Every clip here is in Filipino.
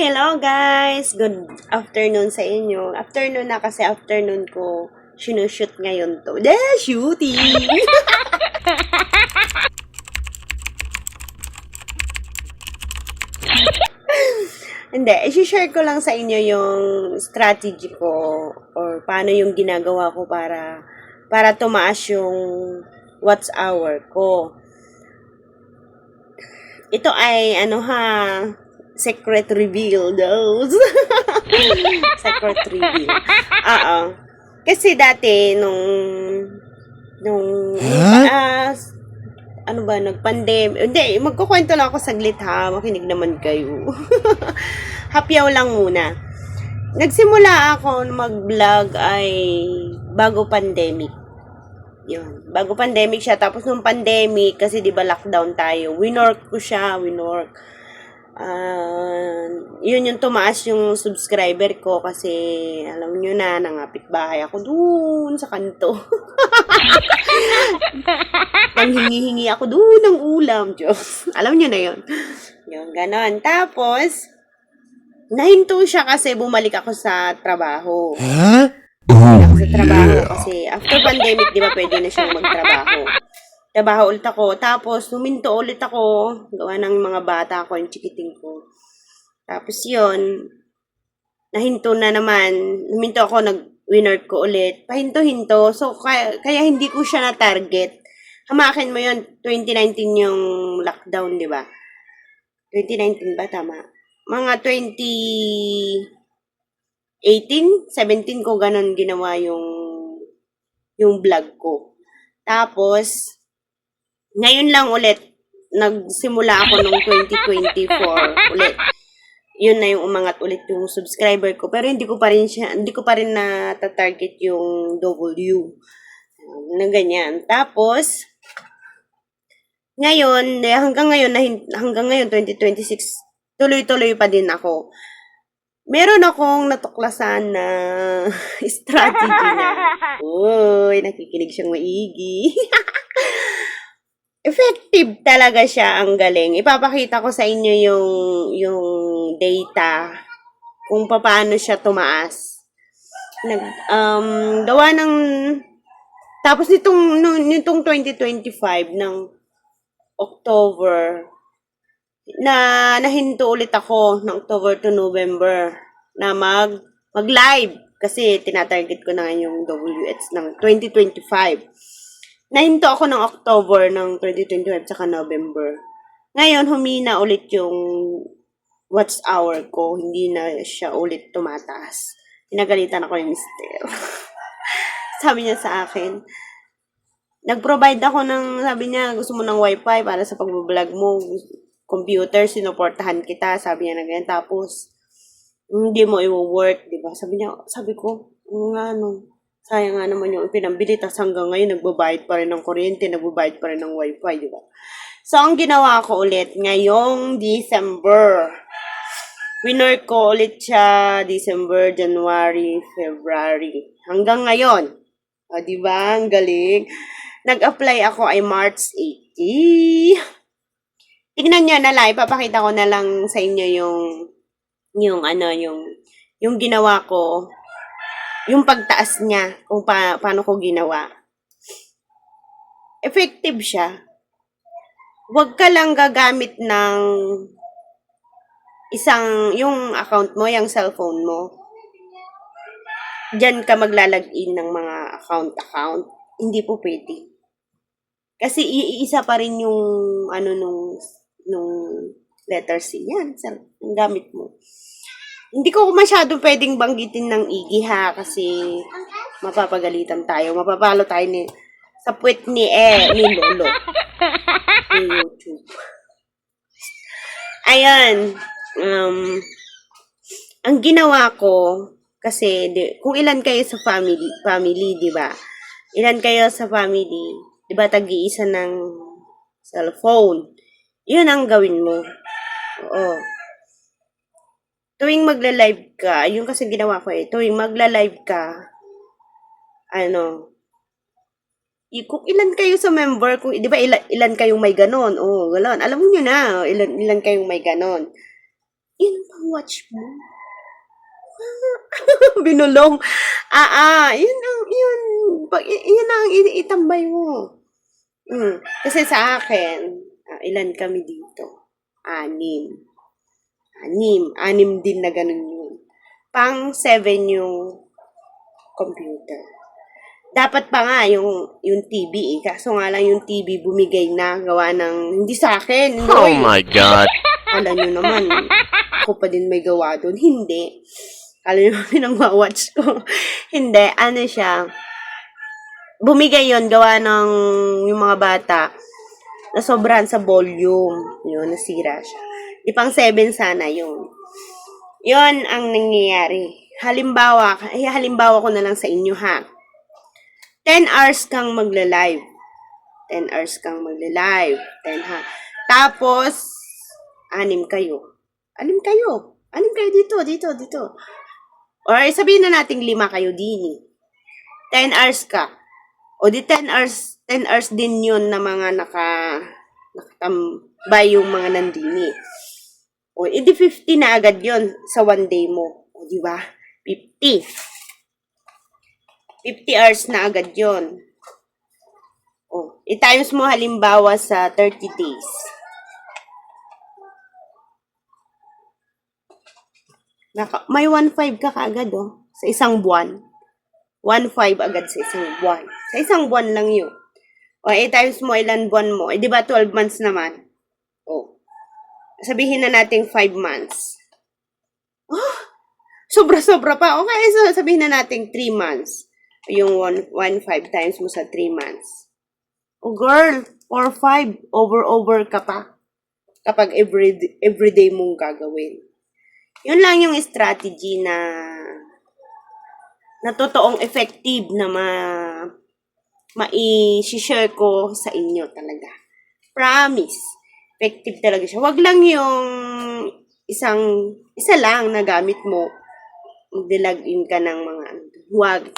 Hello guys! Good afternoon sa inyo. Afternoon na kasi afternoon ko sinushoot ngayon to. Shooting! Hindi, i-share ko lang sa inyo yung strategy ko or paano yung ginagawa ko para tumaas yung watch hour ko. Ito ay secret reveal those. Secret reveal. Oo. Kasi dati nagpandemic. Hindi, magkukwento lang ako saglit ha. Makinig naman kayo. Hapyaw lang muna. Nagsimula ako mag-vlog ay bago pandemic. Yun. Bago pandemic siya. Tapos nung pandemic, kasi di ba lockdown tayo, winork ko siya, yun yung tumaas yung subscriber ko kasi alam nyo na, nangapit bahay ako dun sa kanto. Nanghingi-hingi ako dun ng ulam, Diyos. Alam nyo na yun. Yung ganon. Tapos, nahinto siya kasi bumalik ako sa trabaho. Ako sa trabaho kasi after pandemic, di ba pwede na siyang magtrabaho. Trabaho ulit ako. Tapos, huminto ulit ako. Gawa ng mga bata ko, yung chikiting ko. Tapos yun, nahinto na naman. Huminto ako, nag-winner ko ulit. Pahinto-hinto. So, kaya hindi ko siya na-target. Hamakin mo yun, 2019 yung lockdown, di ba? 2019 ba? Tama. Mga 2018, 17 ko ganun ginawa yung vlog ko. Tapos, ngayon lang ulit, nagsimula ako nung 2024 ulit. Yun na yung umangat ulit yung subscriber ko. Pero hindi ko pa rin na-target yung W. Na ganyan. Tapos, ngayon, hanggang ngayon, 2026, tuloy-tuloy pa din ako. Meron akong natuklasan na strategy na. Uy, nakikinig siyang maigi. Effective talaga siya, ang galing. Ipapakita ko sa inyo yung data kung paano siya tumaas. Gawa ng tapos nitong 2025 ng October nahinto ulit ako ng October to November na mag-live kasi tinatarget ko na yung WH ng 2025. Nahinto ako ng October ng 2025 saka November. Ngayon, humina ulit yung watch hour ko. Hindi na siya ulit tumataas. Pinagalitan ako ni Mister. Sabi niya sa akin, nag-provide ako sabi niya, gusto mo ng wifi para sa pag-vlog mo. Computer, sinuportahan kita. Sabi niya na ganyan. Tapos, hindi mo i-work, di ba? Sabi ko, sayang nga naman yung pinambili, tas hanggang ngayon nagbabayad pa rin ng kuryente, nagbabayad pa rin ng wifi, di ba? So, ang ginawa ko ulit ngayong December. Winner ko ulit siya December, January, February. Hanggang ngayon. O, di ba? Ang galing. Nag-apply ako ay March 80. Tignan nyo na lang. Ipapakita ko na lang sa inyo yung ginawa ko. Yung pagtaas niya, kung paano ko ginawa. Effective siya. Huwag ka lang gagamit ng yung account mo, yung cellphone mo. Diyan ka maglalagin ng mga account. Hindi po pwede. Kasi iisa pa rin yung, nung letter C. Yan, ang gamit mo. Hindi ko masyado pwedeng banggitin ng Iggy ha, kasi mapapagalitan tayo. Mapapalo tayo sa puwet ni Lolo. Ni YouTube. Ayan. Ang ginawa ko, kasi kung ilan kayo sa family, di ba? Ilan kayo sa family, di ba, tag-iisa ng cellphone. Yun ang gawin mo. Oo. Tuwing magla-live ka, yung kasi ginawa ko tuwing magla-live ka, kung ilan kayo sa member, kung, di ba, ilan kayong may ganon, gano'n. Alam niyo na, ilan kayong may ganon. Yun ang pang-watch mo. Binulong. Yun ang itambay mo. Kasi sa akin, ilan kami dito? 6. 6 din na ganun yun. Pang 7 yung computer. Dapat pa nga yung TV eh. Kaso nga lang yung TV bumigay na gawa ng hindi sa akin. Oh my God. Alam nyo naman, ako pa din may gawa doon. Hindi. Alam nyo pinang-watch ko. Hindi. Ano siya? Bumigay yon gawa ng yung mga bata na sobrahan sa volume. Yun, nasira siya. Di pang 7 sana yun. Yun ang nangyayari. Halimbawa ko na lang sa inyo ha. 10 hours kang magla-live. 10 hours kang magla-live. 10 ha. Tapos, 6 kayo. 6 kayo. 6 kayo dito. Or sabihin na nating 5 kayo din. 10 hours ka. O di 10 hours din yun na mga nakatambay yung mga nandini. O edi 50 na agad yun sa one day mo. O di ba? 50 hours na agad yun. O, i-times mo halimbawa sa 30 days. May 1.5 ka kaagad sa isang buwan. 1.5 agad sa isang buwan. Sa isang buwan lang yun. O, i-times mo ilan buwan mo. Di ba 12 months naman? O, sabihin na natin 5 months. Sobra-sobra pa. Okay, so sabihin na natin 3 months. Yung 1.5 times mo sa 3 months. Oh girl, 4-5. Over ka pa. Kapag everyday mong gagawin. Yun lang yung strategy na totoong effective na mai-share ko sa inyo talaga. Promise. Effective talaga siya. Wag lang yung isa lang na gamit mo. Mag-login ka ng mga wag.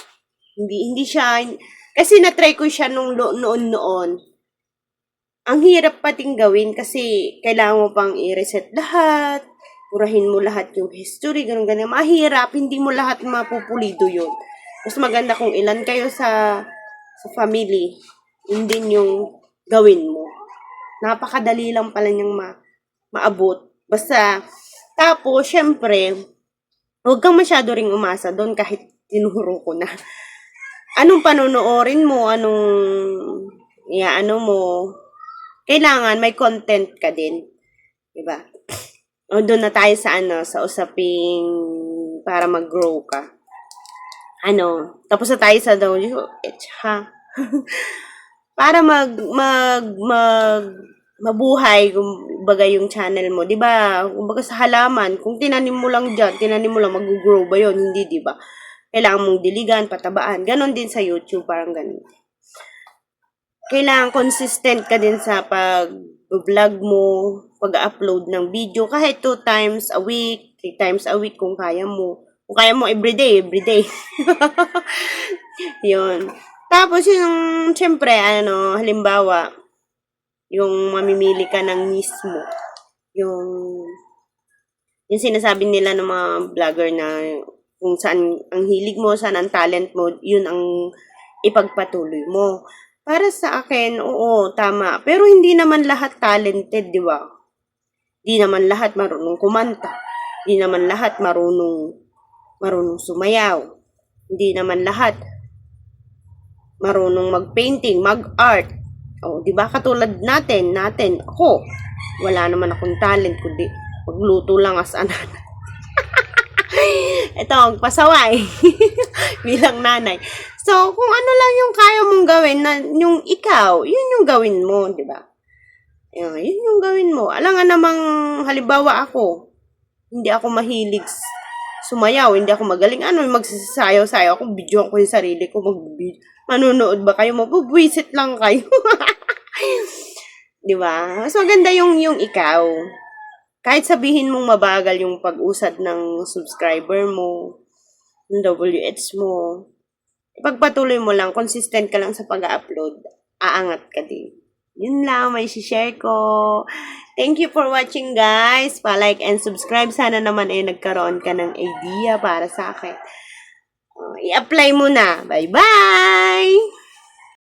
Hindi siya, kasi na-try ko siya noon. Ang hirap pating gawin kasi kailangan mo pang i-reset lahat, purahin mo lahat yung history, ganun. Mahirap, hindi mo lahat mapupulido yun. Mas maganda kung ilan kayo sa family, yun din yung gawin mo. Napakadali lang pala niyang maabot. Basta, tapos, syempre, huwag kang masyado ring umasa doon kahit tinuro ko na. Anong panonoorin mo, mo, kailangan may content ka din. Diba? O doon na tayo sa sa usaping para mag-grow ka. Tapos na tayo sa WH, ha? Para mabuhay, kumbaga yung channel mo, 'di ba? Kumbaga sa halaman, kung tinanim mo lang mag-grow ba 'yon? Hindi, 'di ba? Kailangan mong diligan, patabaan. Ganon din sa YouTube, parang ganun. Kailangan consistent ka din sa pag-vlog mo, pag-upload ng video, kahit 2 times a week, 3 times a week kung kaya mo. Kung kaya mo everyday. Yun. Tapos yung, syempre, halimbawa, yung mamimili ka ng niche mo. Yung sinasabi nila ng mga vlogger na kung saan ang hilig mo, saan ang talent mo, yun ang ipagpatuloy mo. Para sa akin, oo, tama. Pero hindi naman lahat talented, di ba? Hindi naman lahat marunong kumanta. Hindi naman lahat marunong sumayaw. Hindi naman lahat marunong mag-painting, mag-art. O, di ba? Katulad natin, ako, wala naman akong talent, kundi magluto lang as nanay. Ito, pasaway. Bilang nanay. So, kung ano lang yung kaya mong gawin, na yung ikaw, yun yung gawin mo, di ba? Yun yung gawin mo. Alam nga namang, halimbawa ako, hindi ako mahilig sumayaw, hindi ako magaling. Magsasayaw-sayaw ako, video ko yung sarili ko, manunood ba kayo? Mabubwisit lang kayo. Di ba? So, ganda yung ikaw. Kahit sabihin mong mabagal yung pag-usad ng subscriber mo, ng WH mo, ipagpatuloy mo lang, consistent ka lang sa pag-upload, aangat ka din. Yun lang, may share ko. Thank you for watching, guys. Pa-like and subscribe. Sana naman ay nagkaroon ka ng idea para sa akin. I-apply mo na. Bye-bye!